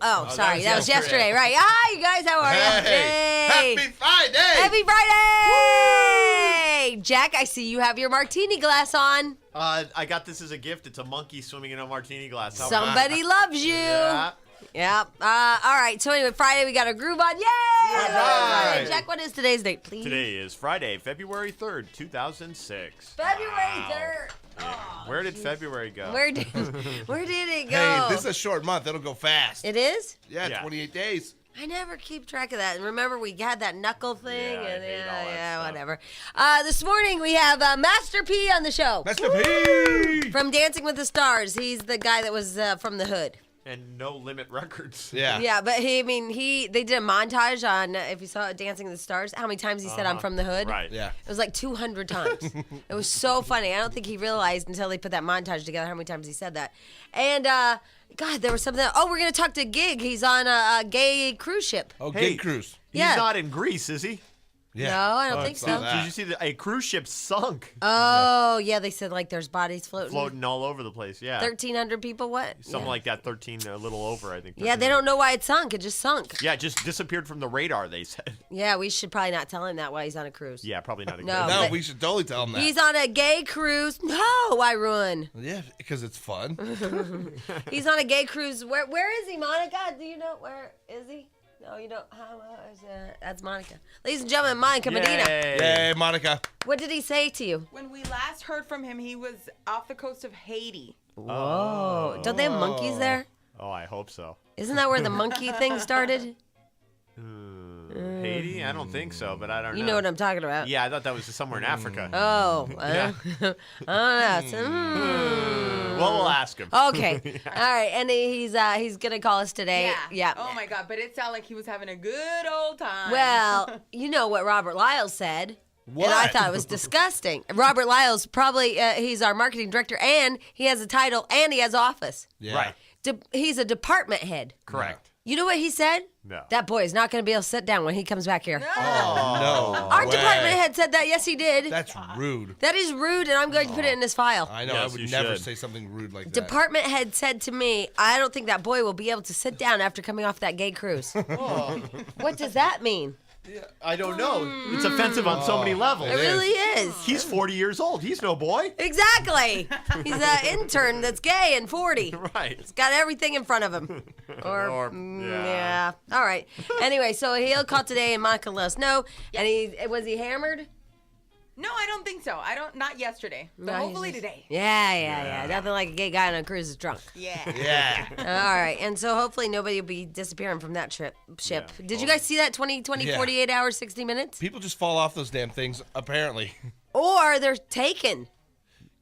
Oh, sorry. That was yesterday. Right. Hi, you guys. How are you? Hey. Happy Friday. Happy Friday. Woo! Jack, I see you have your martini glass on. I got this as a gift. It's a monkey swimming in a martini glass. Somebody loves you. Yeah. Yep. All right. So anyway, Friday we got our groove on. Yay! All right. Jack, what is today's date, please? Today is Friday, February 3rd, 2006. February Wow. 3rd. Yeah. Where did February go? Where did it go? Hey, this is a short month. It'll go fast. It is? Yeah, 28 days. I never keep track of that. And remember, we had that knuckle thing. Yeah, I and hate all that stuff. whatever. This morning, we have Master P on the show. Master P! From Dancing with the Stars. He's the guy that was from the hood. And No Limit Records. Yeah. Yeah, but they did a montage on, if you saw Dancing with the Stars, how many times he said, I'm from the hood. Right. Yeah. It was like 200 times. It was so funny. I don't think he realized until they put that montage together how many times he said that. And, God, there was something. Oh, we're going to talk to Gig. He's on a gay cruise ship. Oh, Hey. Gig Cruise. He's Yeah. not in Greece, is he? Yeah. No, I don't think saw so. that. Did you see that a cruise ship sunk? Oh, yeah, they said like there's bodies floating. Floating all over the place, yeah. 1,300 people, what? Something Yeah. like that, 13, a little over, I think. Yeah, they 1300. don't know why it sunk. It just sunk. Yeah, it just disappeared from the radar, they said. Yeah, we should probably not tell him that while he's on a cruise. Yeah, probably not a No. good No, but- we should totally tell him that. He's on a gay cruise. No, why ruin? Yeah, because it's fun. He's on a gay cruise. Where is he, Monica? Do you know where is he? No, you don't. That's Monica. Ladies and gentlemen, Monica Medina. Yay. Yay, Monica. What did he say to you? When we last heard from him, he was off the coast of Haiti. Whoa. Don't they have monkeys there? Oh, I hope so. Isn't that where the monkey thing started? Haiti? I don't think so, but I don't know. You know what I'm talking about. Yeah, I thought that was somewhere in Africa. Oh. Yeah. I don't know. Well, we'll ask him. Okay. All right. And he's going to call us today. Yeah. Oh my God! But it sounded like he was having a good old time. Well, you know what Robert Lyles said. What? And I thought it was disgusting. Robert Lyles, probably, he's our marketing director, and he has a title, and he has office. Yeah. Right. He's a department head. Correct. You know what he said? No. That boy is not going to be able to sit down when he comes back here. No. Our way. department head said that. Yes, he did. That's rude. That is rude, and I'm going to put it in his file. I know. Yes, I would you never should. say something rude like that. Department head said to me, I don't think that boy will be able to sit down after coming off that gay cruise. What does that mean? I don't know. It's offensive on so many levels. It really is. He's 40 years old. He's no boy. Exactly. He's an intern that's gay and 40. Right. He's got everything in front of him. Yeah. All right. Anyway, so he'll call today and Monica let us know. And was he hammered? No, I don't think so. Not yesterday. But No, he's hopefully just- today. Yeah. Nothing like a gay guy on a cruise is drunk. Yeah. Yeah. All right. And so hopefully nobody will be disappearing from that ship. Yeah. Did you guys see that 20, Yeah. 48 hours, 60 minutes? People just fall off those damn things, apparently. Or they're taken.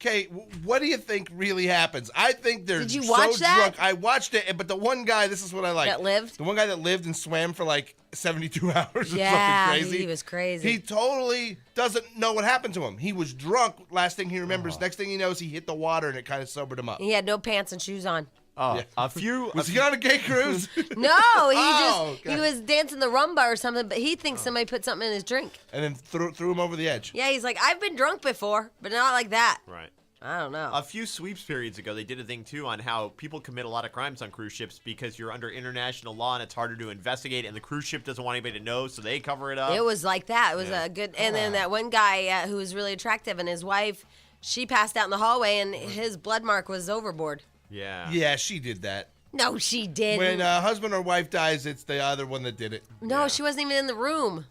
Okay, what do you think really happens? I think they're Did you watch so that? drunk. I watched it, but the one guy, this is what I like. That lived? The one guy that lived and swam for like 72 hours or Yeah, something crazy. he was crazy. He totally doesn't know what happened to him. He was drunk. Last thing he remembers, next thing he knows, he hit the water and it kind of sobered him up. He had no pants and shoes on. Oh, Yeah. a few. Was he on a gay cruise? No, Oh, he okay. was dancing the rumba or something, but he thinks somebody put something in his drink. And then threw him over the edge. Yeah, he's like, I've been drunk before, but not like that. Right. I don't know. A few sweeps periods ago, they did a thing, too, on how people commit a lot of crimes on cruise ships because you're under international law and it's harder to investigate, and the cruise ship doesn't want anybody to know, so they cover it up. It was like that. It was Yeah. a good. And then that one guy who was really attractive, and his wife, she passed out in the hallway, and his blood mark was overboard. Yeah. Yeah, she did that. No, she didn't. When a husband or wife dies, it's the other one that did it. no, Yeah. she wasn't even in the room.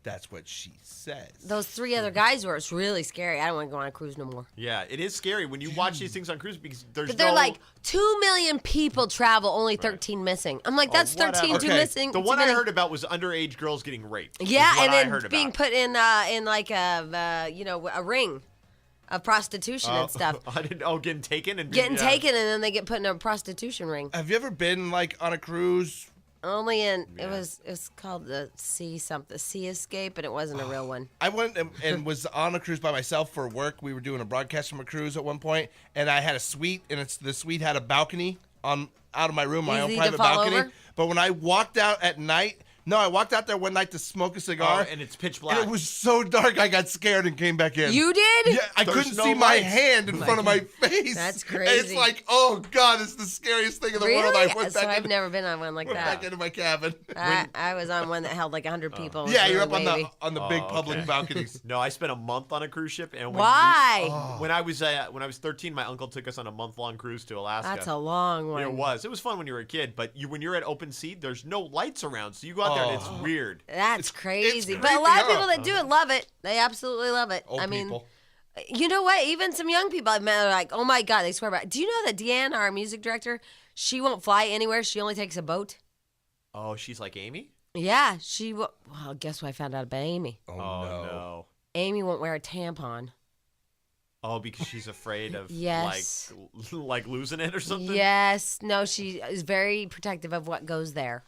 That's what she says. Those 3 other guys were. It's really scary. I don't want to go on a cruise no more. Yeah, it is scary when you watch these things on cruise because there's But they're no... like 2 million people travel, only 13 missing. I'm like, that's 13 whatever. too Okay, missing. The too one I many. heard about was underage girls getting raped. Yeah, is what and I then heard being about. put in like a ring of prostitution and stuff. I didn't, getting taken and Getting yeah. taken, and then they get put in a prostitution ring. Have you ever been like on a cruise? Only in Yeah. it was called the Sea Escape, and it wasn't a real one. I went and was on a cruise by myself for work. We were doing a broadcast from a cruise at one point, and I had a suite, and the suite had a balcony out of my room, my own Easy to private fall balcony. over? But when I walked out at night, No, I walked out there one night to smoke a cigar. Oh, and it's pitch black. And it was so dark, I got scared and came back in. You did? Yeah, I There's couldn't no see my lights. hand in front of my face. That's And crazy. it's like, oh God, it's the scariest thing in the world. I went So back, I've never been on one like went that. back into my cabin. I was on one that held like 100 people. It was Yeah, you're really up wavy. on the big Oh, public okay. balconies. No, I spent a month on a cruise ship, and Why? when I was 13, my uncle took us on a month-long cruise to Alaska. That's a long one. It was. It was fun when you were a kid, but when you're at open sea, there's no lights around, so you go out there and it's weird. That's crazy. it's But a lot of creepy, people that do it love it. They absolutely love it. Old I mean, people. you know what? Even some young people I've met are like, oh my God, they swear by it. Do you know that Deanne, our music director, she won't fly anywhere. She only takes a boat. Oh, she's like Amy? Yeah, well, guess what I found out about Amy? Oh, Oh, no. no. Amy won't wear a tampon. Oh, because she's afraid of Yes. like losing it or something? Yes. No, she is very protective of what goes there.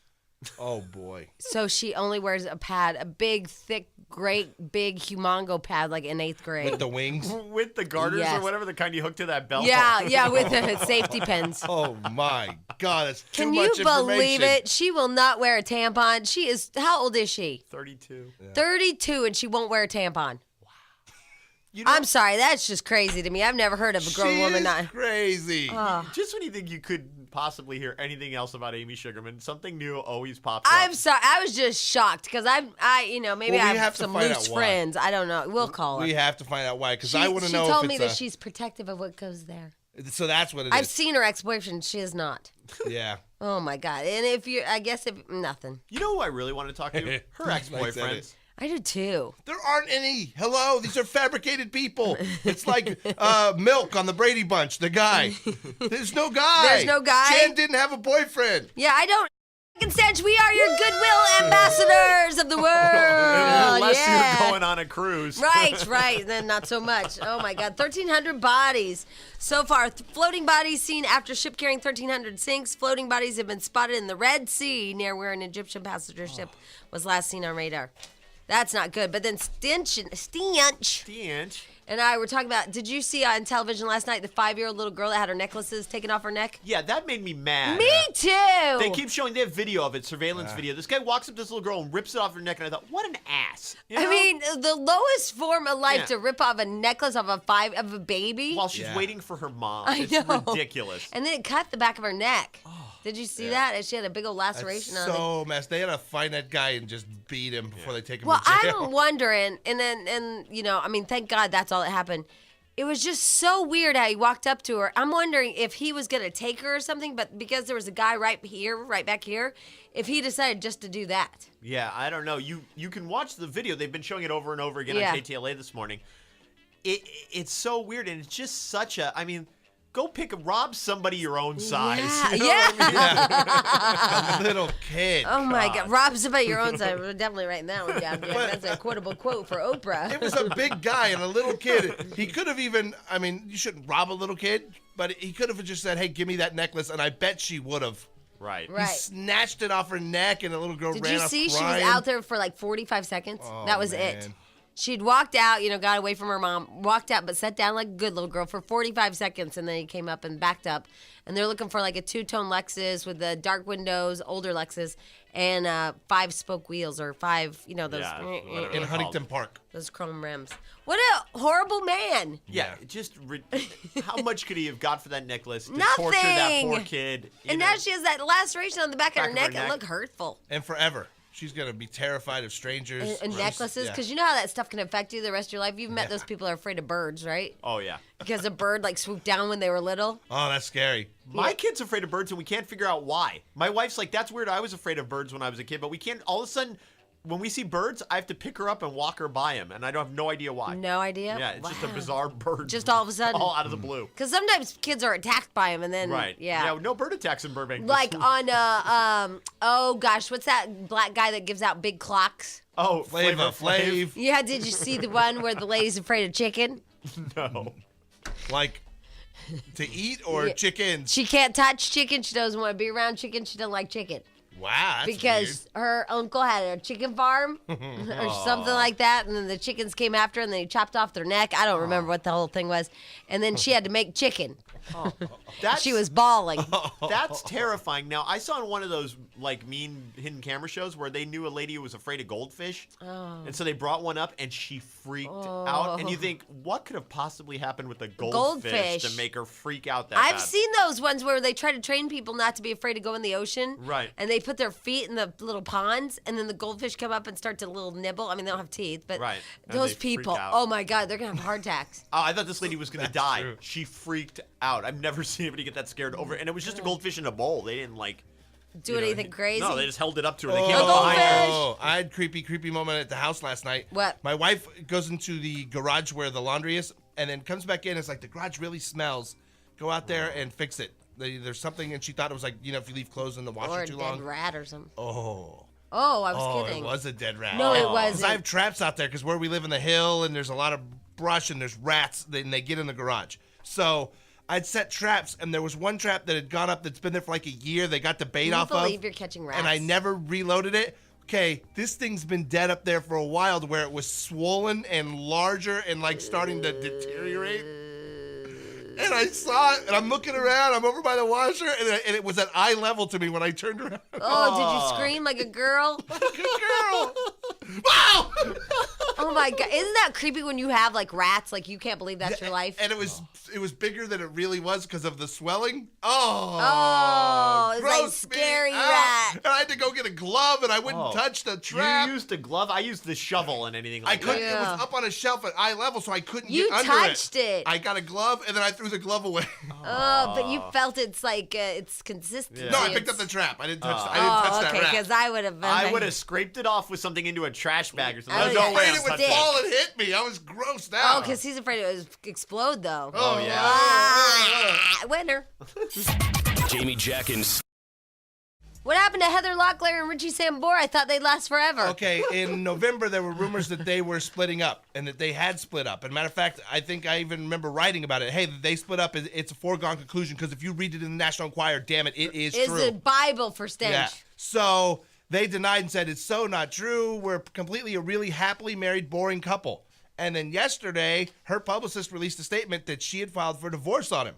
Oh boy. So she only wears a pad, a big, thick, great, big, humongo pad, like in 8th grade. With the wings. With the garters Yes. or whatever, the kind you hook to that belt. Yeah, with the safety pins. Oh my God, that's too Can you much information. believe it? She will not wear a tampon. She is, how old is she? 32. 32, and she won't wear a tampon. You know, I'm sorry, that's just crazy to me. I've never heard of a grown She woman is not. crazy. just when you think you could possibly hear anything else about Amy Sugarman, something new always pops I'm up. sorry. I was just shocked because maybe Well, we I have have to some find loose out why. friends. I don't know. We'll call her. We have to find out why, because I want to she know told if me it's that she's protective of what goes there. So that's what it is. I've seen her ex-boyfriend. She is not. Yeah. Oh my God. And if nothing. You know who I really want to talk to? Her Nice at ex-boyfriends. it. I do too. There aren't any. Hello, these are fabricated people. It's like Milk on the Brady Bunch, the guy. There's no guy. There's no guy? Jen didn't have a boyfriend. Yeah, I don't. Stench, we are your goodwill ambassadors of the world. Unless yeah. you're going on a cruise. Right. Then not so much. Oh my God, 1,300 bodies so far. Floating bodies seen after ship carrying 1,300 sinks. Floating bodies have been spotted in the Red Sea near where an Egyptian passenger ship was last seen on radar. That's not good. But then Stench and I were talking about, did you see on television last night the 5-year-old little girl that had her necklaces taken off her neck? Yeah, that made me mad. Me too. They keep showing, they have video of it, surveillance video. This guy walks up to this little girl and rips it off her neck, and I thought, what an ass. You know? I mean, the lowest form of life Yeah. to rip off a necklace of a baby. While she's Yeah. waiting for her mom. I It's know. ridiculous. And then it cut the back of her neck. Did you see Yeah. that? And she had a big old That's laceration on it. so messed. They had to find that guy and just beat him before they take him Well, to jail. I'm wondering, and you know, I mean, thank God that's all that happened. It was just so weird how he walked up to her. I'm wondering if he was gonna take her or something, but because there was a guy right back here, if he decided just to do that. Yeah, I don't know. You can watch the video. They've been showing it over and over again Yeah. on KTLA this morning. It's so weird, and it's just such a, I mean, go rob somebody your own size. Yeah, You know what I mean? A little kid. Oh my God, rob somebody your own side. We're definitely writing that one down. Yeah, that's a quotable quote for Oprah. It was a big guy and a little kid. He could have even, I mean, you shouldn't rob a little kid, but he could have just said, hey, give me that necklace, and I bet she would have. Right. Right. He snatched it off her neck, and the little girl Did ran you off see? crying. She was out there for like 45 seconds. Oh, that was man. it. She'd walked out, you know, got away from her mom, walked out, but sat down like a good little girl for 45 seconds, and then he came up and backed up. And they're looking for like a 2-tone Lexus with the dark windows, older Lexus, and 5-spoke wheels or 5, you know, those Yeah, whatever. In Huntington Park. those chrome rims. What a horrible man! Yeah, just how much could he have got for that necklace to Nothing. torture that poor kid? you And know? now she has that laceration on the back of her Back of her neck. It neck. looked hurtful. And forever. She's going to be terrified of strangers. And Just- necklaces, yeah. because you know how that stuff can affect you the rest of your life. You've met those people that are afraid of birds, right? Oh yeah. Because a bird like swooped down when they were little. Oh, that's scary. My kid's afraid of birds, and we can't figure out why. My wife's like, that's weird. I was afraid of birds when I was a kid, but we can't. All of a sudden, when we see birds, I have to pick her up and walk her by them, and I don't have no idea why. No idea. Yeah, it's just a Wow. bizarre bird. Just all of a sudden. all out of the blue. Because sometimes kids are attacked by them, and then Right. yeah. No bird attacks in Burbank. Like on oh gosh, what's that black guy that gives out big clocks? oh, Flavor Flav. Yeah, did you see the one where the lady's afraid of chicken? No. Like, to eat or Yeah. chickens? She can't touch chicken. She doesn't want to be around chicken. She doesn't like chicken. Wow, that's because her uncle had a chicken farm or something like that, and then the chickens came after, and then he chopped off their neck. I don't remember what the whole thing was, and then she had to make chicken. She was bawling. That's terrifying. Now, I saw in one of those like mean hidden camera shows where they knew a lady who was afraid of goldfish, and so they brought one up, and she freaked out. And you think, what could have possibly happened with a goldfish to make her freak out that I've bad? seen those ones where they try to train people not to be afraid to go in the ocean. Right. And they put their feet in the little ponds, and then the goldfish come up and start to little nibble. I mean, they don't have teeth, but Right. And those they freak people, out. oh my God, they're going to have heart attacks. Oh, I thought this lady was going to die. true. She freaked out. I've never seen anybody get that scared over. And it was just a goldfish in a bowl. They didn't like Do you know, anything crazy? No, they just held it up to her. They Oh, came up behind her. goldfish! I had creepy moment at the house last night. What? My wife goes into the garage where the laundry is, and then comes back in. It's like the garage really smells. Go out there and fix it. There's something, and she thought it was like, you know, if you leave clothes in the washer Or a too dead long. rat or something. Oh. Oh, I was kidding. It was a dead rat. No, it 'Cause wasn't. I have traps out there because where we live in the hill and there's a lot of brush and there's rats and they get in the garage. So I'd set traps and there was one trap that had gone up that's been there for like a year. They got the bait Can you off of. believe you're catching rats? And I never reloaded it. Okay, this thing's been dead up there for a while to where it was swollen and larger and like starting to deteriorate. And I saw it, and I'm looking around. I'm over by the washer, and it was at eye level to me when I turned around. Oh, did you scream like a girl? Good girl. Wow! Oh my God. Isn't that creepy when you have like rats? Like you can't believe that's your life. And it was bigger than it really was because of the swelling. Oh, it's like gross scary me rat. out. And I had to go get a glove, and I wouldn't touch the trap. You used a glove? I used the shovel and anything I like couldn't. that. It Yeah. was up on a shelf at eye level, so I couldn't You get under touched it. it. I got a glove, and then I threw the glove away. Oh, but you felt it's like it's consistent. Yeah. No, I picked up the trap. I didn't touch. I Oh, didn't touch okay, that rat. because I would have. I would have scraped it off with something into a trash bag or something. I There's would've- no way And I'm it would touching fall it. and hit me. I was grossed Oh, out. because he's afraid it would explode, though. Oh, yeah. Ah, winner. Jamie, Jack, and What happened to Heather Locklear and Richie Sambora? I thought they'd last forever. Okay, in November there were rumors that they were splitting up and that they had split up. And matter of fact, I think I even remember writing about it. Hey, they split up. It's a foregone conclusion because if you read it in the National Enquirer, damn it, it is It's true. a Bible for Stench. Yeah. So they denied and said it's so not true. We're completely a really happily married, boring couple. And then yesterday, her publicist released a statement that she had filed for divorce on him.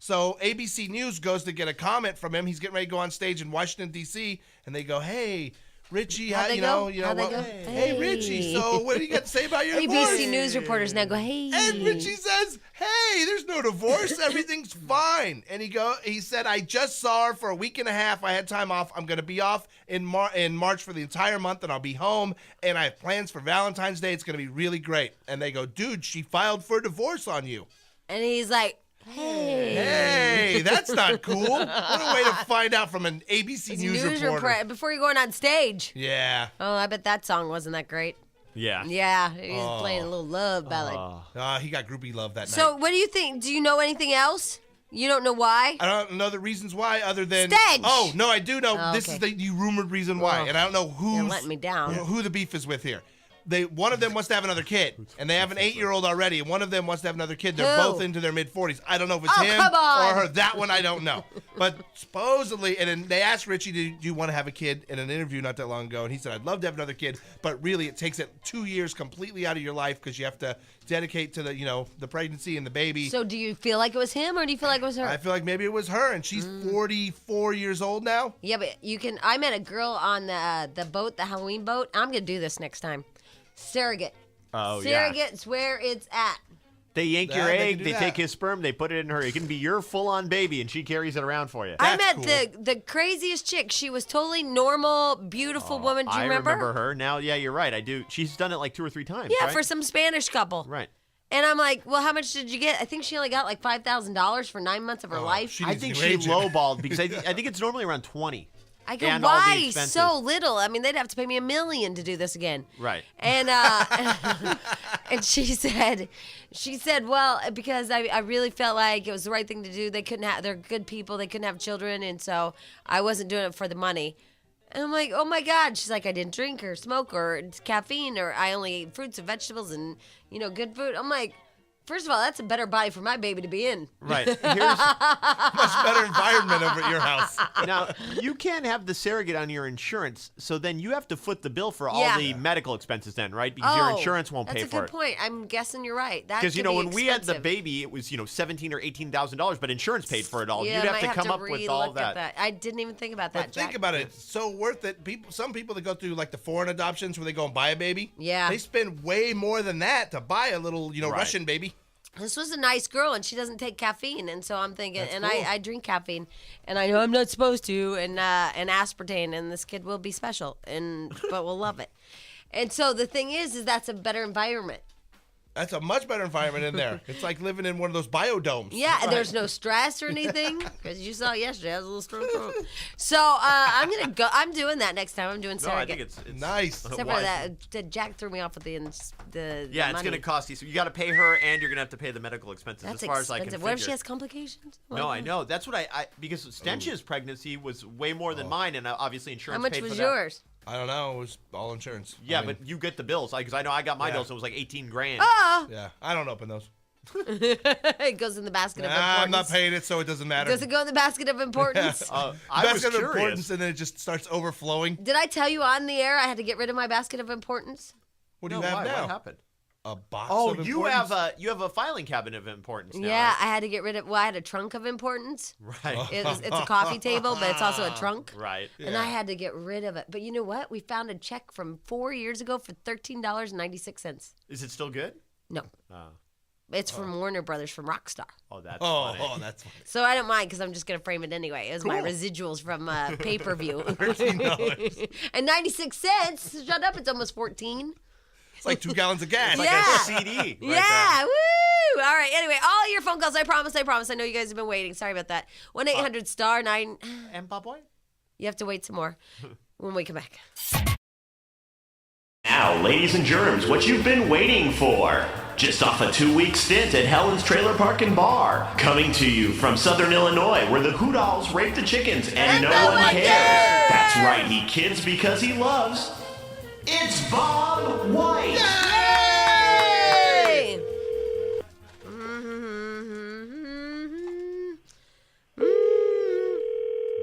So ABC News goes to get a comment from him. He's getting ready to go on stage in Washington, D.C., and they go, hey, Richie, How'd they go? How'd they what? go? Hey, Richie, so what do you got to say about your divorce? ABC News reporters now go, hey. And Richie says, hey, there's no divorce. Everything's fine. And he said, I just saw her for a week and a half. I had time off. I'm going to be off in March for the entire month, and I'll be home. And I have plans for Valentine's Day. It's going to be really great. And they go, dude, she filed for divorce on you. And he's like, hey. Hey, that's not cool. What a way to find out from an ABC News reporter. Before you're going on stage. Yeah. Oh, I bet that song wasn't that great. Yeah. Yeah, he was playing a little love ballad. He got groupie love that So, night. what do you think? Do you know anything else? You don't know why? I don't know the reasons why other than... Stench! Oh, no, I do know. Oh, This okay. is the rumored reason why. Oh. And I don't know You're who's... letting me down. Who the beef is with here. One of them wants to have another kid, and they have an 8-year-old already, and one of them wants to have another kid. They're Who? both into their mid-40s. I don't know if it's Oh, him come on. or her. That one I don't know. But supposedly, and then they asked Richie, do you want to have a kid in an interview not that long ago? And he said, I'd love to have another kid, but really it takes it 2 years completely out of your life because you have to dedicate to the pregnancy and the baby. So, do you feel like it was him or do you feel like it was her? I feel like maybe it was her, and she's 44 years old now. Yeah, but you can. I met a girl on the boat, the Halloween boat. I'm gonna do this next time. Surrogate. Oh, yeah. Surrogate's where it's at. They yank your They can egg, do they that. take his sperm, they put it in her. It can be your full-on baby, and she carries it around for you. I That's met cool. the craziest chick. She was totally normal, beautiful woman. Do you I remember? her. Now, yeah, you're right. I do. She's done it like 2 or 3 times, Yeah, right? for some Spanish couple. Right. And I'm like, well, how much did you get? I think she only got like $5,000 for 9 months of her life. she I needs think to she rage it. lowballed because I think it's normally around 20. I go, and all the why expenses. so little? I mean, they'd have to pay me $1 million to do this again. Right. And and she said, well, because I really felt like it was the right thing to do. They're good people. They couldn't have children, and so I wasn't doing it for the money. And I'm like, oh my God. She's like, I didn't drink or smoke or caffeine, or I only ate fruits and vegetables and good food. I'm like, First of all, that's a better body for my baby to be in. Right. Here's Much better environment over at your house. now you can't have the surrogate on your insurance, so then you have to foot the bill for all Yeah. the medical expenses, then, right? Because your insurance won't pay That's a for good it. point. I'm guessing you're right. That Because could when be we had the expensive. baby, it was $17,000 or $18,000, but insurance paid for it all. Yeah, You'd have might to come up with all re-look at that. I didn't even think about that. But think Jack. about it. It's so worth it. Some people that go through like the foreign adoptions where they go and buy a baby. Yeah. They spend way more than that to buy a little, Right. Russian baby. This was a nice girl, and she doesn't take caffeine, and so I'm thinking, That's and cool. I drink caffeine, and I know I'm not supposed to, and aspartame, and this kid will be special, but we'll love it. And so the thing is that's a better environment. That's a much better environment in there. It's like living in one of those biodomes. Yeah, and there's no stress or anything, because you saw yesterday, I was a little stroke. So I'm doing that next time. I'm doing No, I surrogate. think it's Nice. Except for wise. that, Jack threw me off with the Yeah, money. it's going to cost you. So you got to pay her, and you're going to have to pay the medical expenses. That's as far as I can expensive. figure. What if she has complications? No, I know. That's what I because Stench's pregnancy was way more than mine, and obviously insurance How much paid was for that. yours? I don't know. It was all insurance. Yeah, I mean, but you get the bills because I know I got my Yeah. bills. So it was like $18,000. Oh, yeah, I don't open those. it goes in the basket of importance. I'm not paying it, so it doesn't matter. Does it go in the basket of importance? I was basket of curious. importance, and then it just starts overflowing. Did I tell you on the air I had to get rid of my basket of importance? What do No, you have why? now? What happened? A box. Oh, of you importance? have a filing cabinet of importance now. Yeah, right? I had to get rid of. Well, I had a trunk of importance. Right. It's a coffee table, but it's also a trunk. Right. And I had to get rid of it. But you know what? We found a check from 4 years ago for $13.96. Is it still good? No, Oh, it's from Warner Brothers from Rockstar. that's Oh, funny. that's funny. So I don't mind because I'm just gonna frame it anyway. It was my Cool. residuals from pay-per-view. $13. And 96 cents. Shut up! It's almost 14. It's like 2 gallons of gas. Like Yeah. a CD. Right Yeah, there. woo! All right. Anyway, all your phone calls. I promise. I know you guys have been waiting. Sorry about that. 1-800-STAR-9. And Bob Boy? You have to wait some more when we come back. Now, ladies and germs, what you've been waiting for. Just off a 2-week stint at Helen's Trailer Park and Bar. Coming to you from Southern Illinois, where the Hoodolls rape the chickens and no one cares. That's right, he kids because he loves. It's Bob White. Yay!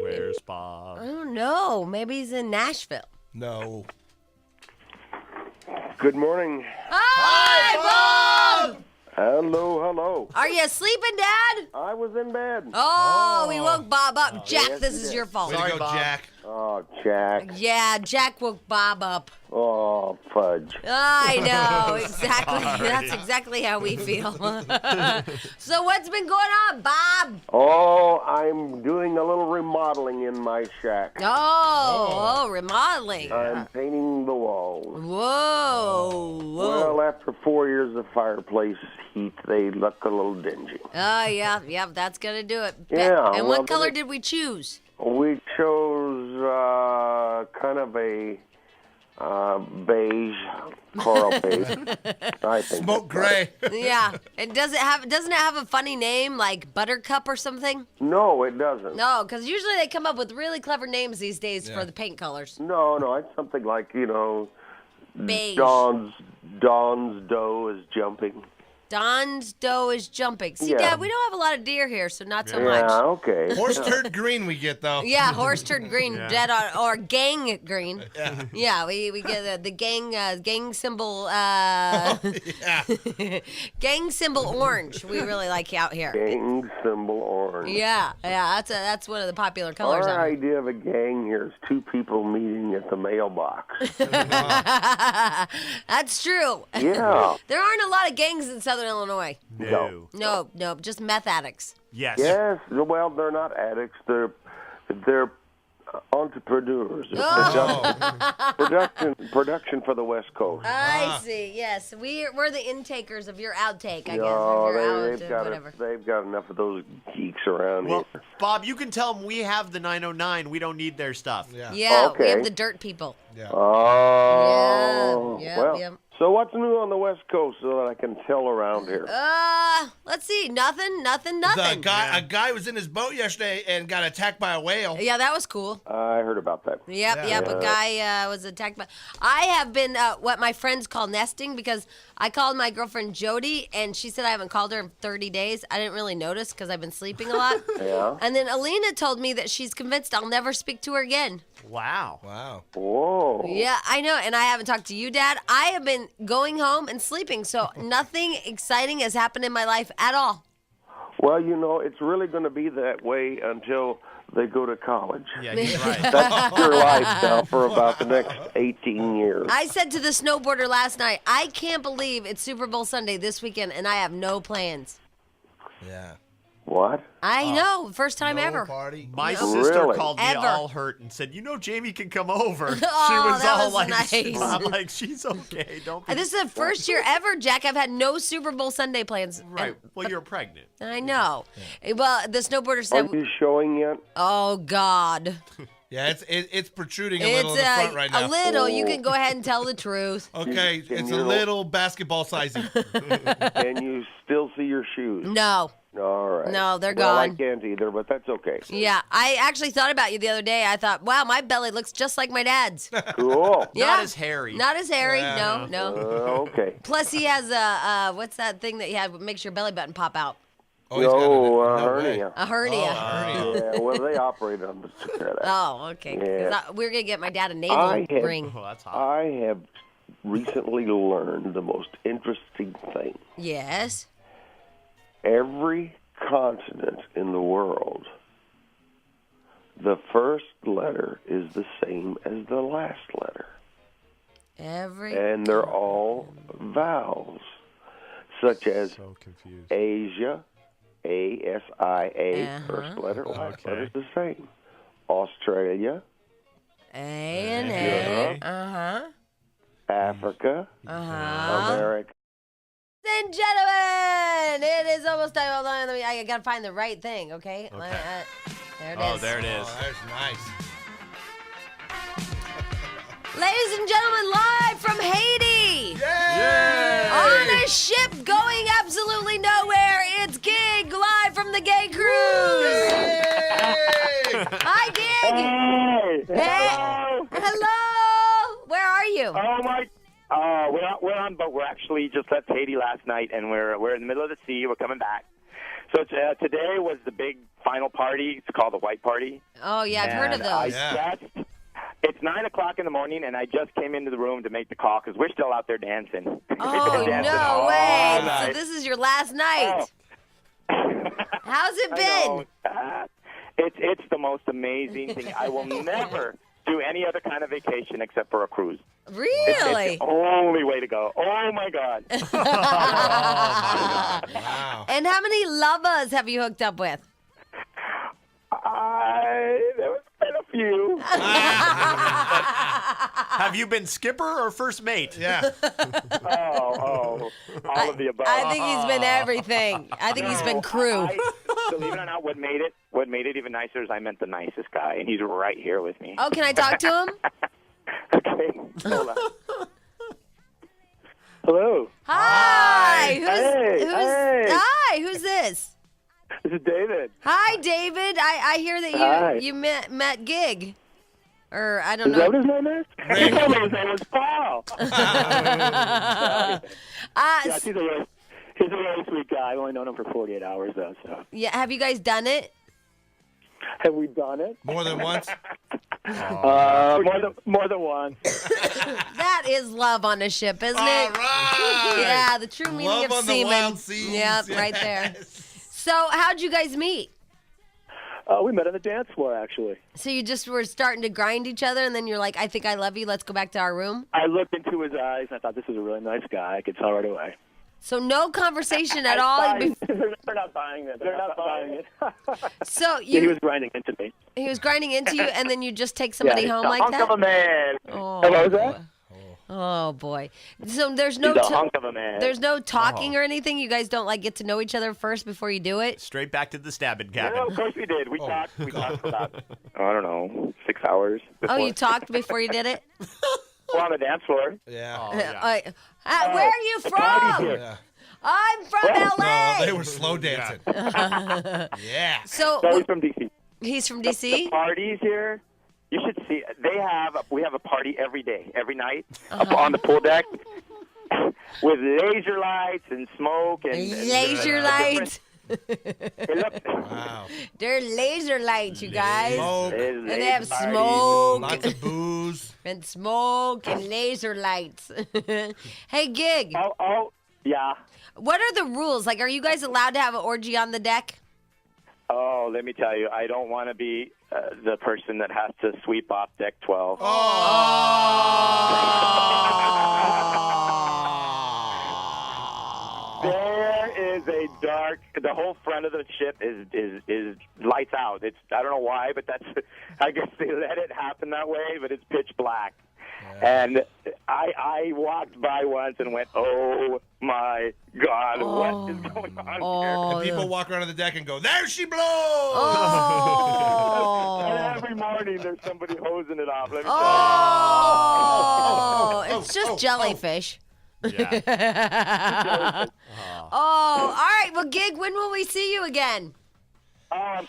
Where's Bob? I don't know. Maybe he's in Nashville. No. Good morning. Hi, Bob! Hello, hello. Are you sleeping, Dad? I was in bed. Oh, we woke Bob up. Jack, yes, this you is did. your fault. Way to Sorry, go, Bob. Jack. Oh, Jack. Yeah, Jack woke Bob up. Oh, fudge. I know, exactly. That's exactly how we feel. So what's been going on, Bob? Oh, I'm doing a little remodeling in my shack. Oh, remodeling. I'm painting the walls. Whoa, whoa. Well, after 4 years of fireplace heat, they look a little dingy. Oh, yeah, that's gonna do it. Yeah, And well, what color then did we choose? We chose kind of a beige, coral beige. I think Smoke that's right. gray. Yeah. And doesn't it have a funny name like Buttercup or something? No, it doesn't. No, because usually they come up with really clever names these days for Yeah. the paint colors. No, it's something like, Beige. Dawn's doe is jumping. Don's doe is jumping. See, Yeah. Dad, we don't have a lot of deer here, so not so Yeah, much. okay. Horse turd green we get, though. Yeah, horse turd green, dead on, or gang green. Yeah. Yeah, we get the gang symbol, Yeah. gang symbol orange. We really like out here. Gang symbol orange. Yeah, that's one of the popular colors. Our out here. idea of a gang here is 2 people meeting at the mailbox. That's true. Yeah. There aren't a lot of gangs in Southern Illinois. No. No, just meth addicts. Yes. Yes. Well, they're not addicts. They're entrepreneurs. Production for the West Coast. I see. Yes, we're the intakers of your outtake. I guess. No, Of your they've out, got whatever. they've got enough of those geeks around Well, here. Bob, you can tell them we have the 909. We don't need their stuff. Yeah. Yeah, we Okay. have the dirt people. Yeah. Oh. Yeah, Well, yeah. So what's new on the West Coast so that I can tell around here? Let's see. Nothing. A guy was in his boat yesterday and got attacked by a whale. Yeah, that was cool. I heard about that. Yep. A guy was attacked by. I have been what my friends call nesting because I called my girlfriend Jody and she said I haven't called her in 30 days. I didn't really notice because I've been sleeping a lot. Yeah. And then Alina told me that she's convinced I'll never speak to her again. Wow. Whoa. Yeah, I know. And I haven't talked to you, Dad. I have been going home and sleeping, so nothing exciting has happened in my life at all. Well, it's really going to be that way until they go to college. Yeah, he's right. That's their lifestyle for about the next 18 years. I said to the snowboarder last night, I can't believe it's Super Bowl Sunday this weekend, and I have no plans. Yeah. What? I know, first time No ever. party. My sister Really? called me Ever. all hurt and said, Jamie can come over. She Oh, was that all was like, nice. I'm like, she's okay. Don't be. This is the first year ever, Jack, I've had no Super Bowl Sunday plans. Right. Well, you're pregnant. I know. Well, the snowboarder Are said, you showing yet? oh, God. Yeah, it's protruding a little in the front right now. A little. You can go ahead and tell the truth. Okay, Can it's you- a little basketball sizing. Can you still see your shoes? No. All right. No, they're well, I gone. can't either, but that's okay. Yeah, I actually thought about you the other day. I thought, wow, my belly looks just like my dad's. Cool. Yeah. Not as hairy. Not as hairy. No. Okay. Plus, he has what's that thing that you have that makes your belly button pop out? Oh, he's got No, no way. hernia. A hernia. Yeah, well, they operate on the took care of that. Oh, okay. 'Cause Yeah. we're going to get my dad a navel I have- ring. Oh, that's hot. I have recently learned the most interesting thing. Yes. Every continent in the world, the first letter is the same as the last letter. And they're all vowels, such as So confused. Asia, A-S-I-A, first letter, last Okay. letter's the same. Australia, A and Yeah. A. Uh-huh. Africa, Uh-huh. America. Ladies and gentlemen, it is almost time. Hold on, I gotta find the right thing, okay? There it is. Oh, there it is. Oh, that's nice. Ladies and gentlemen, live from Haiti. Yay! On a ship going absolutely nowhere, it's Gig live from the Gay Cruise. Hey! Hi, Gig. Hey! Hello. Where are you? Oh my! We're on, but we're actually just left Haiti last night, and we're in the middle of the sea. We're coming back. So today was the big final party. It's called the White Party. Oh, yeah, I've heard of those. It's 9 o'clock in the morning, and I just came into the room to make the call because we're still out there dancing. Oh, Dancing no all way. So night. this is your last night. How's it I been? know. It's the most amazing thing. I will never do any other kind of vacation except for a cruise. Really? It's the only way to go. Oh, my God. Wow. And how many lovers have you hooked up with? There was quite a few. Have you been skipper or first mate? Yeah. All of the above. I think he's been everything. I think he's been crew. Believe it or not, what made it even nicer is I met the nicest guy, and he's right here with me. Oh, can I talk to him? Okay, hold on. Hello, Hi. Hey. Hi. Who's this? this is David. Hi, David. I hear that Hi. you met Gig, or I don't Is that know. what his name is? He told me his name was Paul. Yeah, he's a really sweet guy. I've only known him for 48 hours, though. So, Yeah. Have you guys done it? have we done it? More than once? More than once. That is love on a ship, isn't All it? right. Yeah, the true meaning Love of on the semen. wild seas. Yep, right there. Yes. So, how'd you guys meet? We met on the dance floor, actually. So you just were starting to grind each other, and then you're like, "I think I love you. Let's go back to our room." I looked into his eyes, and I thought, this is a really nice guy. I could tell right away. So no conversation at all. They're not buying it. They're not buying it. So Yeah, he you was grinding into me. he was grinding into you, and then you just take somebody he's home a like hunk of a that. man. Oh, What was that? oh boy. So there's no He's a hunk of a man. there's no talking or anything. You guys don't like get to know each other first before you do it. Straight back to the stabbing cabin. No, of course we did. We talked. We talked for about, I don't know, 6 hours. Oh, before. you talked before you did it. We're on the dance floor. Yeah. Oh, yeah. Where are you The party's from? here. Yeah. I'm from What? LA. No, they were slow dancing. Yeah. So So he's from D.C. he's from The DC. parties here, you should see. We have a party every day, every night, up on the pool deck, with laser lights and smoke and Laser lights. It looks, Wow. They're laser lights, you guys. Smoke. And they have parties. smoke Lots of booze. and smoke and laser lights. Hey, Gig, Oh, yeah. what are the rules? Like, are you guys allowed to have an orgy on the deck? Oh, let me tell you, I don't want to be the person that has to sweep off deck 12. There is a dark. The whole front of the ship is lights out. I don't know why, but I guess they let it happen that way. But it's pitch black, and I walked by once and went, "Oh my God, what is going on here?" And people walk around on the deck and go, "There she blows!" Oh. And every morning there's somebody hosing it off. Let me Oh, it's just jellyfish. Yeah. Oh, all right. Well, Gig, when will we see you again?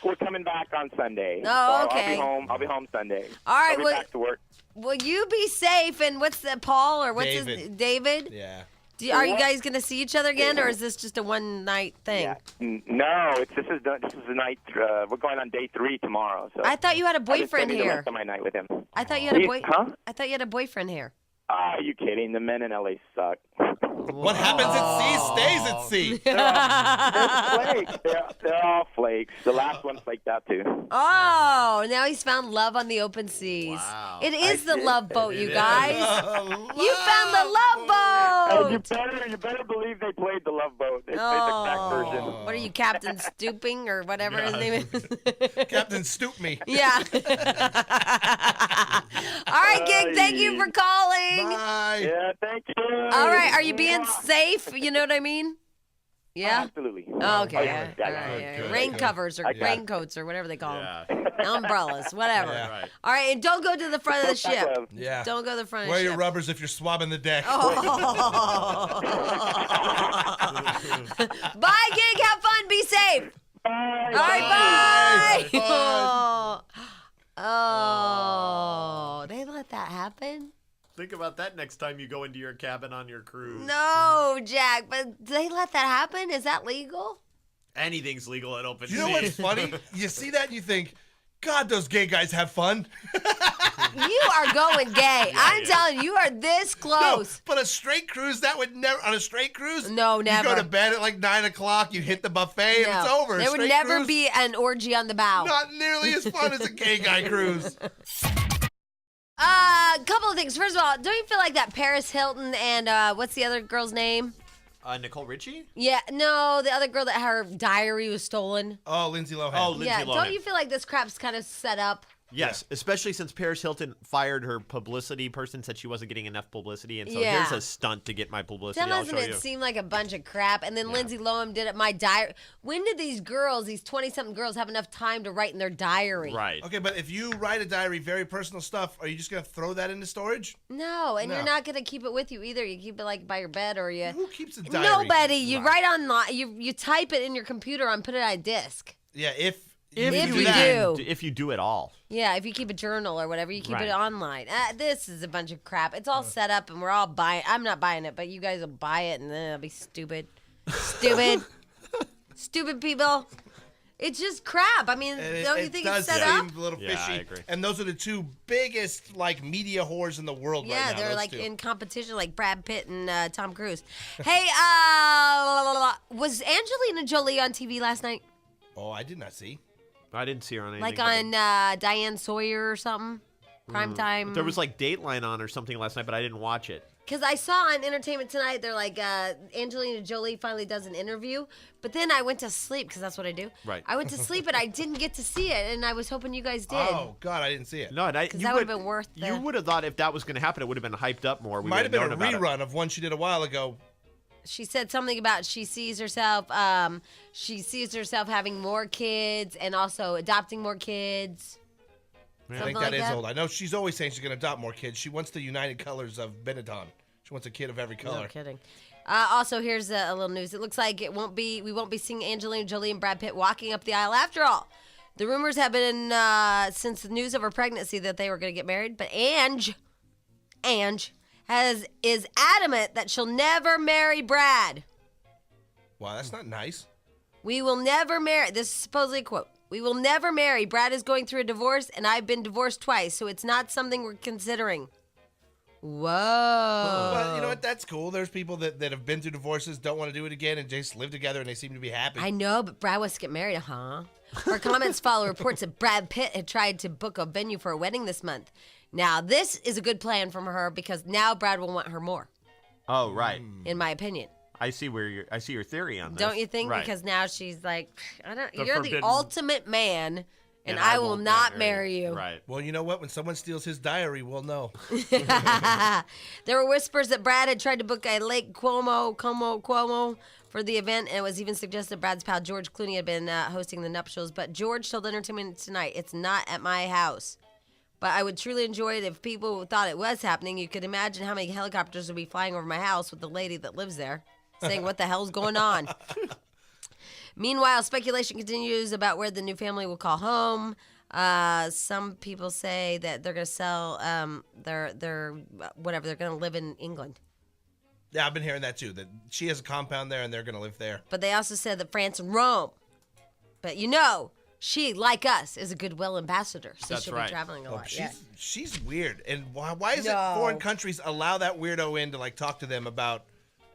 We're coming back on Sunday. Oh, So okay. I'll be home Sunday. All right, I'll be well- back to work. Will you be safe? And what's the Paul or what's his David. David? Yeah. Are you guys gonna see each other again, or is this just a one night thing? Yeah. No, this is the night. We're going on day 3 tomorrow. So I thought you had a I've been boyfriend spending the here. rest of my night with him. I thought you had a boy. Huh? I thought you had a boyfriend here. Are you kidding? The men in LA suck. What happens at sea stays at sea. They're flakes. They're all flakes. The last one flaked out too. Oh, now he's found love on the open seas. Wow. It is the did. love boat, you is. guys. You found the love And you boat. better believe they played the Love Boat. They played the crack version. What are you, Captain Stooping or whatever his name is? Captain Stoop Me. Yeah. All right, Gig. Thank you for calling. Bye. Yeah, thank you. All right, are you being safe? You know what I mean? Yeah. Absolutely. Oh, okay. yeah, Yeah. yeah, All right, yeah. good. Rain covers or I got it. raincoats or whatever they call Yeah. them. Umbrellas, whatever. Yeah. Right. All right, and don't go to the front of the ship. Yeah. Don't go to the front of Wear the your ship. rubbers if you're swabbing the deck. Bye, Gig. Have fun. Be safe. Bye. All right, bye. Bye. Oh, they let that happen? Think about that next time you go into your cabin on your cruise. No, Jack, but they let that happen? Is that legal? Anything's legal at open You know sea. what's funny? You see that and you think, God, those gay guys have fun. You are going gay. I'm telling you, you are this No, close. but a straight cruise, that would never, on a straight cruise, No, never. You go to bed at like 9 o'clock, you hit the buffet, and No. it's over. A There would straight never cruise, be an orgy on the bow. not nearly as fun as a gay guy cruise. Couple of things. First of all, don't you feel like that Paris Hilton and what's the other girl's name? Nicole Richie? Yeah, no, the other girl that her diary was stolen. Oh, Lindsay Lohan. Oh, Lindsay Yeah, Lohan. don't you feel like this crap's kind of set up? Yes, especially since Paris Hilton fired her publicity person, said she wasn't getting enough publicity, and so Yeah. here's a stunt to get my publicity. I'll Doesn't show it you. seem like a bunch of crap? And then Lindsay Lohan did it. My diary. When did these girls, these 20-something girls, have enough time to write in their diary? Right. Okay, but if you write a diary, very personal stuff, are you just going to throw that into storage? No, and you're No. not gonna keep it with you either. You keep it like by your bed or you. Who keeps a diary? Nobody. You write online. You type it in your computer and put it on a disc. Yeah, if If do you that. do. If you do it all. Yeah, if you keep a journal or whatever, you keep Right. it online. This is a bunch of crap. It's all set up, and we're all buying. I'm not buying it, but you guys will buy it, and then it'll be stupid, stupid, stupid people. It's just crap. I mean, And don't you it think does it's set seem up? a little Yeah, fishy. I agree. And those are the two biggest like media whores in the world right Yeah, now. they're those like two. in competition, like Brad Pitt and Tom Cruise. Hey, was Angelina Jolie on TV last night? Oh, I did not see. I didn't see her on anything. Like but on Diane Sawyer or something? Primetime? there was like Dateline on or something last night, but I didn't watch it. Because I saw on Entertainment Tonight, they're like, Angelina Jolie finally does an interview. But then I went to sleep, because that's what I do. Right. I went to sleep, and I didn't get to see it, and I was hoping you guys did. Oh God, I didn't see it. No, and Because that would have been worth the... You would have thought if that was going to happen, it would have been hyped up more. We Might have would been a known about it. rerun of one she did a while ago. She said something about she sees herself having more kids and also adopting more kids. I think Something that like is that? old. I know she's always saying she's going to adopt more kids. She wants the United Colors of Benetton. She wants a kid of every color. No kidding. Also, here's a little news. It looks like we won't be seeing Angelina Jolie and Brad Pitt walking up the aisle after all. The rumors have been since the news of her pregnancy that they were going to get married, but Ange is adamant that she'll never marry Brad. Wow, that's not nice. We will never marry. This is supposedly a quote. We will never marry. Brad is going through a divorce, and I've been divorced twice, so it's not something we're considering. Whoa. Well, you know what? That's cool. There's people that have been through divorces, don't want to do it again, and just live together, and they seem to be happy. I know, but Brad wants to get married, huh? Her comments follow reports that Brad Pitt had tried to book a venue for a wedding this month. Now, this is a good plan from her because now Brad will want her more, Oh, right. in my opinion. I see your theory on this. Don't you think? Right. Because now she's like, you're the forbidden- ultimate man, and I will won't not marry you. Right. Well, you know what? When someone steals his diary, we'll know. There were whispers that Brad had tried to book a Lake Como for the event, and it was even suggested Brad's pal George Clooney had been hosting the nuptials. But George told Entertainment Tonight, it's not at my house. But I would truly enjoy it if people thought it was happening. You could imagine how many helicopters would be flying over my house with the lady that lives there, saying, what the hell's going on? Meanwhile, speculation continues about where the new family will call home. Some people say that they're going to sell their whatever. They're going to live in England. Yeah, I've been hearing that too, that she has a compound there and they're going to live there. But they also said that France and Rome. But she, like us, is a goodwill ambassador. So That's she'll right. be traveling a lot. She's weird. And why is it No. foreign countries allow that weirdo in to like talk to them about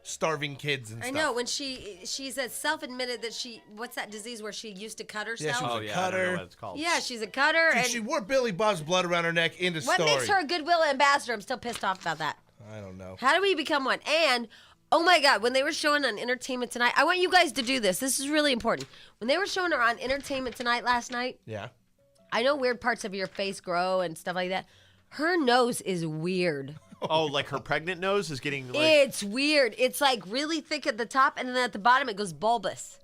starving kids and I stuff? know when she's self-admitted that what's that disease where she used to cut herself? she was Oh, a yeah. I cutter. don't know what it's called. Yeah, she's a cutter. Dude, And she wore Billy Bob's blood around her neck in the what story. makes her a goodwill ambassador? I'm still pissed off about that. I don't know. How do we become one? And, oh my God, when they were showing on Entertainment Tonight, I want you guys to do this. This is really important. When they were showing her on Entertainment Tonight last night, Yeah. I know weird parts of your face grow and stuff like that. Her nose is weird. Oh, like her pregnant nose is getting like. It's weird. It's like really thick at the top, and then at the bottom it goes bulbous.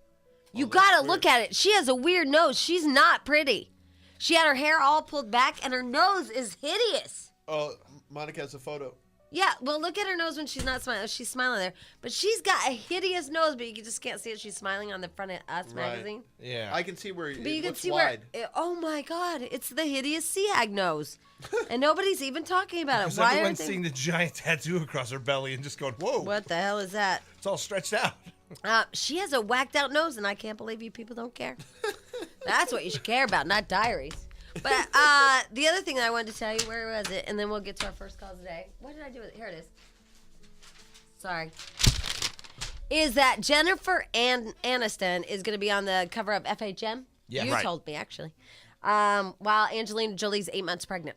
You gotta look at it. She has a weird nose. She's not pretty. She had her hair all pulled back, and her nose is hideous. Oh, Monica has a photo. Yeah, well, look at her nose when she's not smiling. She's smiling there. But she's got a hideous nose, but you just can't see it. She's smiling on the front of Us magazine. Yeah. I can see where But you it can looks see wide. oh my God, it's the hideous sea-hag nose. And nobody's even talking about it. Because Why everyone's aren't they? seeing the giant tattoo across her belly and just going, whoa. What the hell is that? It's all stretched out. She has a whacked out nose, and I can't believe you people don't care. That's what you should care about, not diaries. But the other thing that I wanted to tell you, where was it? And then we'll get to our first call today. What did I do with it? Here it is. Sorry. Is that Jennifer Aniston is going to be on the cover of FHM? Yeah. You Right. told me, actually. While Angelina Jolie's 8 months pregnant.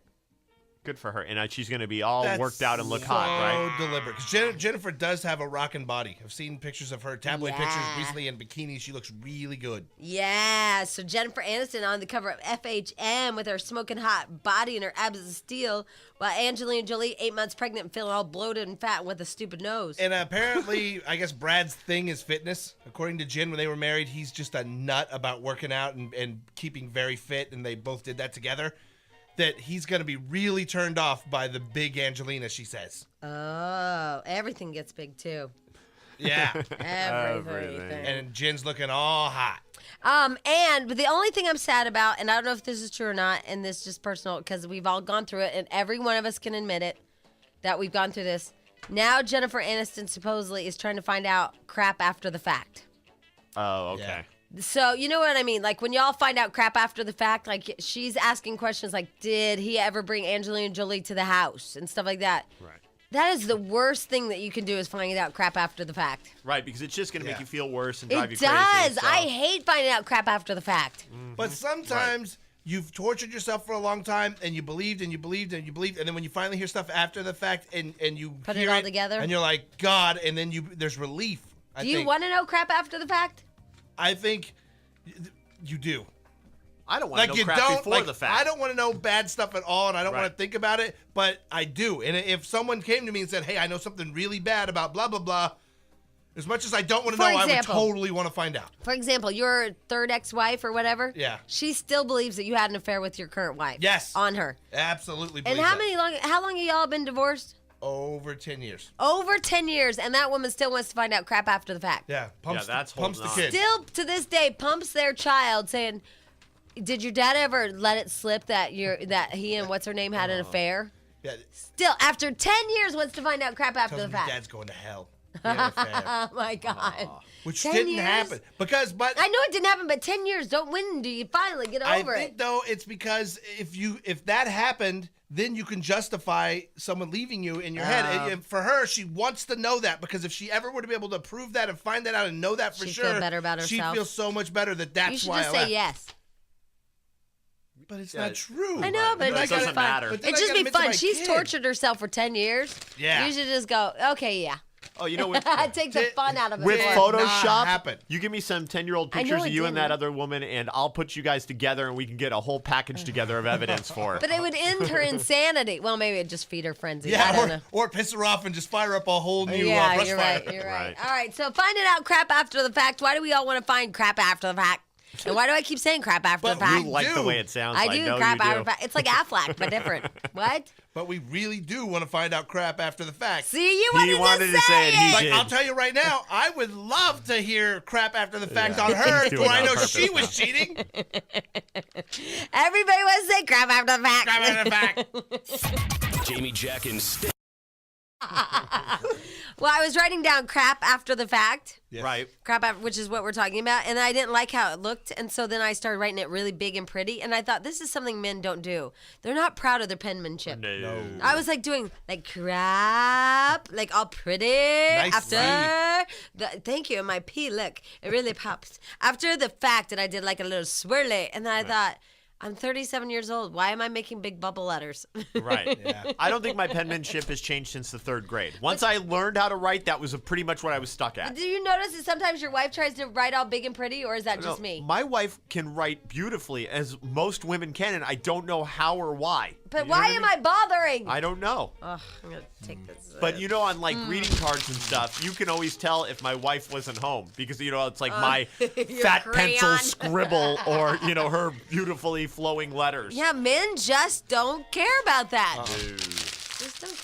Good for her. And she's going to be all That's worked out and look so hot, right? deliberate. Because Jennifer does have a rockin' body. I've seen pictures of her, tabloid pictures Yeah. recently in bikini. She looks really good. Yeah, so Jennifer Aniston on the cover of FHM with her smoking hot body and her abs of steel, while Angelina Jolie, 8 months pregnant, and feeling all bloated and fat with a stupid nose. And apparently, I guess Brad's thing is fitness. According to Jen, when they were married, he's just a nut about working out and keeping very fit, and they both did that together. That he's going to be really turned off by the big Angelina, she says. Oh, everything gets big too. Yeah. Everything. And Jen's looking all hot. But the only thing I'm sad about, and I don't know if this is true or not, and this is just personal, because we've all gone through it, and every one of us can admit it, that we've gone through this. Now Jennifer Aniston supposedly is trying to find out crap after the fact. Oh, okay. Yeah. So, you know what I mean? Like, when y'all find out crap after the fact, like, she's asking questions like, did he ever bring Angelina Jolie to the house? And stuff like that. Right. That is the worst thing that you can do is finding out crap after the fact. Right, because it's just going to make Yeah. you feel worse and drive It you crazy. does. so- I hate finding out crap after the fact. But sometimes you've tortured yourself for a long time, and you believed and you believed and you believed, and then when you finally hear stuff after the fact and you Put it hear all together? and you're like, God, and then there's relief. Do you want to know crap after the fact? I think you do. I don't want to know you crap don't before like, the fact. I don't want to know bad stuff at all, and I don't want Right. to think about it, but I do. And if someone came to me and said, hey, I know something really bad about blah, blah, blah, As much as I don't want to For know, I would example. totally want to find out. For example, your third ex-wife or whatever. Yeah. She still believes that you had an affair with your current wife. Yes. On her. Absolutely And believe that. how long have y'all been divorced? Over 10 years. Over 10 years, and that woman still wants to find out crap after the fact. Yeah, pumps, Yeah, that's pumps the holding on. kid. Still, to this day, pumps their child saying, did your dad ever let it slip that he and what's-her-name had an affair? Yeah, Still, after 10 years, wants to find out crap after tells the me fact. dad's going to hell. He had an affair. Oh, my God. Which 10 didn't years? happen. But I know it didn't happen, but 10 years, don't win do you finally get I over think, it. though, it's because if that happened, then you can justify someone leaving you in your head. And for her, she wants to know that, because if she ever were to be able to prove that and find that out and know that for She'd sure, feel better about she'd herself. feel so much better that's You should why just I say left. yes. But it's Yeah, not true. I know, but But it's it just doesn't fun. matter. But then It'd I just gotta be admit to fun. my She's kid. tortured herself for 10 years. Yeah. You should just go, okay, yeah. Oh, you know what? Take the fun out of it. With Did Photoshop, not happen. you give me some 10-year-old I know pictures of it you and that didn't. other woman, and I'll put you guys together, and we can get a whole package together of evidence for. But it would end her insanity. Well, maybe it'd just feed her frenzy. I Yeah, don't know. or piss her off and just fire up a whole new Yeah, brush you're fire. right. You're right. Right. All right. So finding out crap after the fact. Why do we all want to find crap after the fact? And why do I keep saying crap after But the fact? You like the do. way it sounds. I I do know crap you after do. the fact. It's like Aflac, but different. What? But we really do want to find out crap after the fact. See, you wanted, to say it. He Like, did. I'll tell you right now, I would love to hear crap after the fact Yeah. on her, Do so it I on know purpose she now. was cheating. Everybody wants to say crap after the fact. Crap after the fact. Jamie, Jack, and Stench. Well, I was writing down crap after the fact. Right. Crap after, which is what we're talking about, and I didn't like how it looked, and so then I started writing it really big and pretty, and I thought this is something men don't do. They're not proud of their penmanship. No. I was like doing like crap, like all pretty Nice after. Thank you, my P. Look, it really pops after the fact that I did like a little swirly, and then I thought, I'm 37 years old. Why am I making big bubble letters? Right. Yeah. I don't think my penmanship has changed since the 3rd grade. Once I learned how to write, that was pretty much what I was stuck at. Do you notice that sometimes your wife tries to write all big and pretty, or is that just No, me? My wife can write beautifully, as most women can, and I don't know how or why. But You know why what am I bothering? I don't know. Ugh, I'm gonna take this. But you know, on like greeting cards and stuff, you can always tell if my wife wasn't home because you know it's like my fat pencil crayon. scribble or you know her beautifully flowing letters. Yeah, men just don't care about that. Dude. Just don't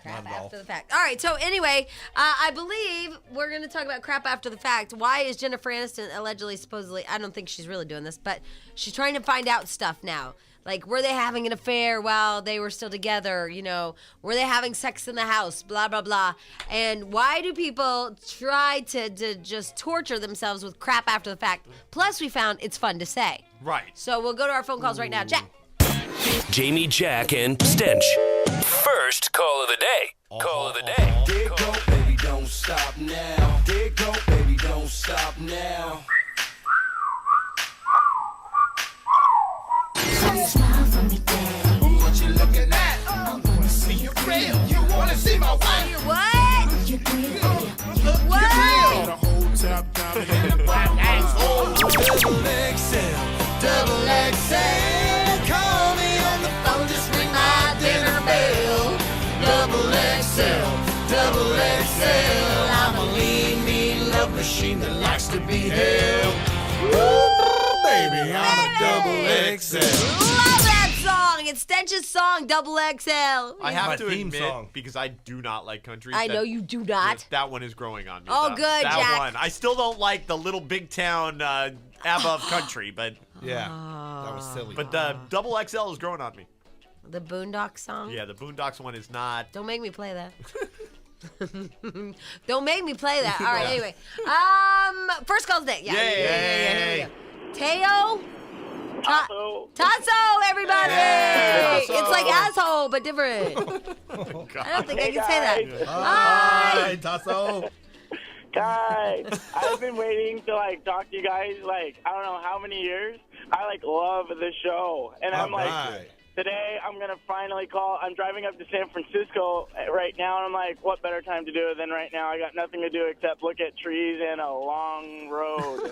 crap Not at all. after the fact. All right, so anyway, I believe we're going to talk about crap after the fact. Why is Jennifer Aniston allegedly, supposedly, I don't think she's really doing this, but she's trying to find out stuff now. Like, were they having an affair while they were still together? You know, were they having sex in the house? Blah, blah, blah. And why do people try to just torture themselves with crap after the fact? Plus, we found it's fun to say. Right. So we'll go to our phone calls right now. Jack. Jamie, Jack, and Stench. First call of the day. Call of the day. There go, baby, don't stop now. There go, baby, don't stop now. Smile for me, daddy. What you looking at? I wanna see you real. You wanna see my wife? What? You're real. What? The whole top down in the double XL. Call me on the phone, just ring my dinner bell. Double XL. I'm a lean, mean love machine that likes to be held. Ooh, baby, I'm a double XL. Love that song. It's Stench's song, Double XL. I my have to theme admit, song. because I do not like country. I know you do not. That one is growing on me. Oh, though. good, that Jack. one. I still don't like the little big town ABBA of country, but Yeah, that was silly. the double XL is growing on me. The Boondock song? Yeah, the Boondocks one is not. Don't make me play that. Don't make me play that. All right, anyway. First call's day. Yeah. Yay. Here we go. Teo? Tasso. Tasso, everybody! Yay, It's like asshole, but different. Oh, God. I don't think I can say that. Hi, Tasso. Guys, I've been waiting to talk to you guys I don't know how many years. I love the show, and I'm Alright. today I'm gonna finally call. I'm driving up to San Francisco right now, and I'm like, what better time to do it than right now? I got nothing to do except look at trees and a long road.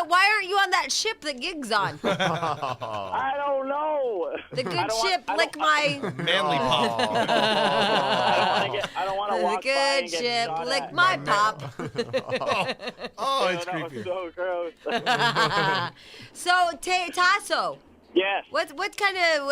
Why aren't you on that ship that Gig's on? I don't know. The I good don't want- ship, I lick don't- my... Manly pop. I don't want to walked by Good and get ship. shot Lick at. my pop. Oh, it's that creepy. was so gross. So, Tasso, Yes. what kind of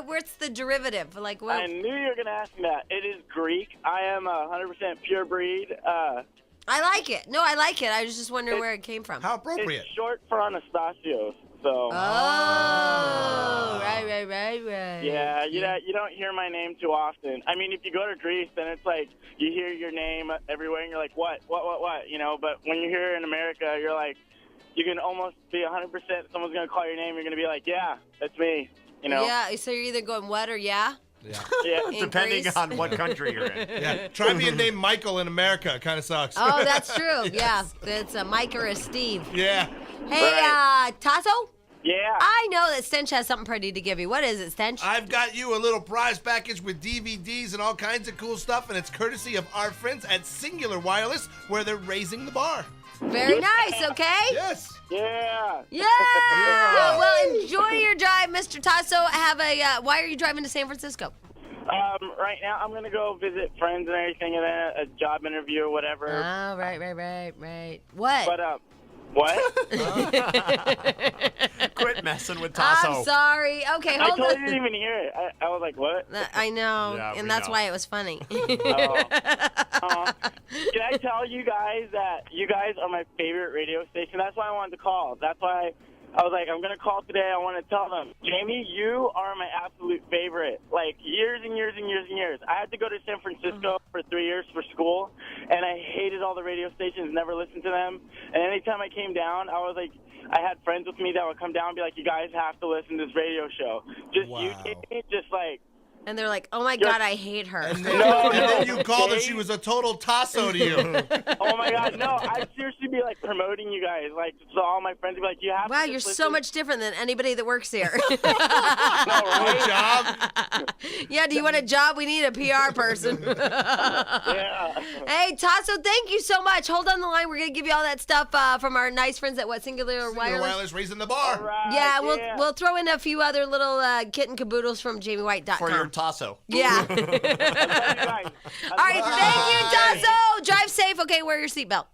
what's the derivative? Like what? I knew you were going to ask me that. It is Greek. I am 100% pure breed. I like it. No, I like it. I was just wondering where it came from. How appropriate. It's short for Anastasios. So. Oh, right. Yeah, you don't hear my name too often. I mean, if you go to Greece, then it's like you hear your name everywhere, and you're like, what? You know, but when you're here in America, you're like, you can almost be 100%. Someone's going to call your name. You're going to be like, yeah, that's me. You know? Yeah, so you're either going what or yeah? Yeah. Depending Greece? on what country you're in. Yeah. Try being named Michael in America. Kind of sucks. Oh, that's true. Yes. Yeah, it's a Mike or a Steve. Yeah. Hey, Right. Tasso? Yeah. I know that Stench has something pretty to give you. What is it, Stench? I've got you a little prize package with DVDs and all kinds of cool stuff, and it's courtesy of our friends at Singular Wireless, where they're raising the bar. Very nice, okay? Yes. Yeah. Yeah! Well, enjoy your drive, Mr. Tasso. Why are you driving to San Francisco? Right now, I'm going to go visit friends and everything, and then a job interview or whatever. Oh, right. What? But, what? Quit messing with Tasso. I'm sorry. Okay, I hold totally on. didn't even hear it. I was like, what? I know, Yeah, and we that's know. why it was funny. Can I tell you guys that you guys are my favorite radio station? That's why I wanted to call. That's why I was like, I'm going to call today. I want to tell them, Jamie, you are my absolute favorite. Like, years and years and years and years. I had to go to San Francisco for 3 years for school, and I hated all the radio stations, never listened to them. And anytime I came down, I was like, I had friends with me that would come down and be like, you guys have to listen to this radio show. Just you, Jamie, just like, And they're like, oh my God, I hate her. And then you called and she was a total Tasso to you. oh my God, no! I'd seriously be like promoting you guys, like so all my friends would be like, "You have." Wow, to you're just so listen." much different than anybody that works here. Good job. Yeah, do you want a job? We need a PR person. Yeah. Hey, Tasso, thank you so much. Hold on the line. We're going to give you all that stuff from our nice friends at Singular Singular Wireless? Wireless raising the bar. All right, Yeah, we'll throw in a few other little kitten caboodles from JamieWhite.com. For your Tasso. Yeah. Love you guys. All right, thank you, Tasso. Drive safe. Okay, wear your seatbelt.